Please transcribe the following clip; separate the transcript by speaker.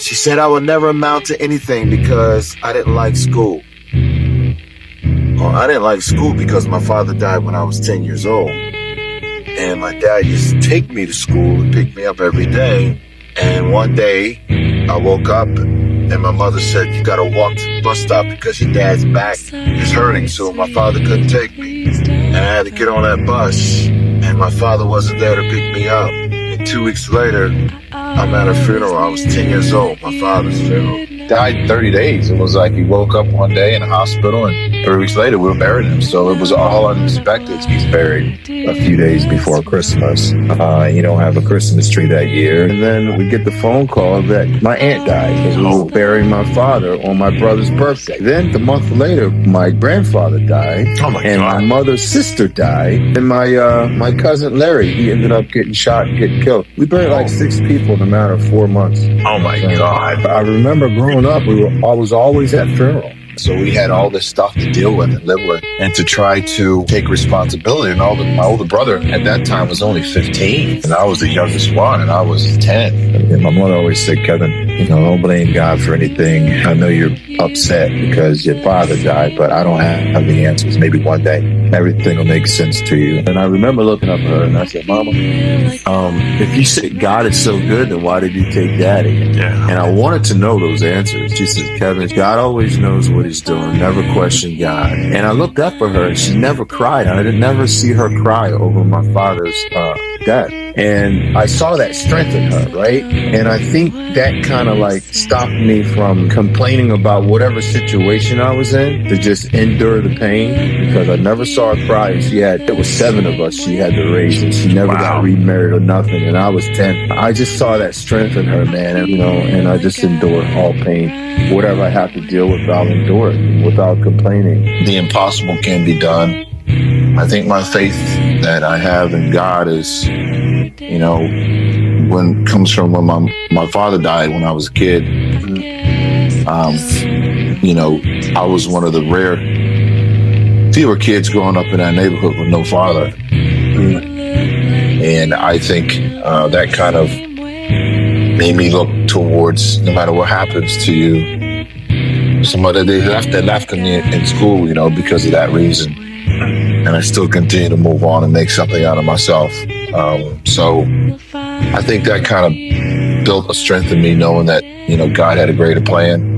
Speaker 1: She said I would never amount to anything because I didn't like school. Well, I didn't like school because my father died when I was 10 years old. And my dad used to take me to school and pick me up every day. And one day, I woke up and my mother said, you gotta walk to the bus stop because your dad's back is hurting. So my father couldn't take me. And I had to get on that bus. And my father wasn't there to pick me up. And 2 weeks later, I'm at a funeral. I was 10 years old, my father's funeral.
Speaker 2: Died in 30 days. It was like he woke up one day in a hospital and 3 weeks later we were burying him. So it was all unexpected. He's buried a few days before Christmas. You don't have a Christmas tree that year. And then we get the phone call that my aunt died because we were burying my father on my brother's birthday. Then the month later, my grandfather died.
Speaker 1: Oh my
Speaker 2: and
Speaker 1: God.
Speaker 2: my mother's sister died. And my cousin Larry, he ended up getting shot and getting killed. We buried like 6 people in a matter of 4 months.
Speaker 1: Oh my God.
Speaker 2: I remember growing up, I was always at funeral. So we had all this stuff to deal with and live with and to try to take responsibility. And my older brother at that time was only 15 and I was the youngest one and I was 10. And my mother always said, Kevin, don't blame God for anything. I know you're upset because your father died, but I don't have the answers. Maybe one day everything will make sense to you. And I remember looking up at her and I said, Mama, if you said God is so good, then why did you take Daddy?
Speaker 1: Yeah.
Speaker 2: And I wanted to know those answers. She said, Kevin, God always knows what he's doing. Never question God. And I looked up at her and she never cried. I didn't never see her cry over my father's death. And I saw that strength in her, right? And I think that kind of like stopped me from complaining about whatever situation I was in, to just endure the pain, because I never saw her cry. And there was 7 of us she had to raise, and she never got remarried or nothing. And I was 10. I just saw that strength in her, man. And, and I just endured all pain. Whatever I have to deal with, I'll endure it without complaining. The impossible can be done. I think my faith that I have in God is, comes from when my father died when I was a kid. I was one of the fewer kids growing up in that neighborhood with no father. And I think that kind of made me look towards, no matter what happens to you, somebody they left me in school, because of that reason. And I still continue to move on and make something out of myself. So I think that kind of built a strength in me, knowing that, God had a greater plan.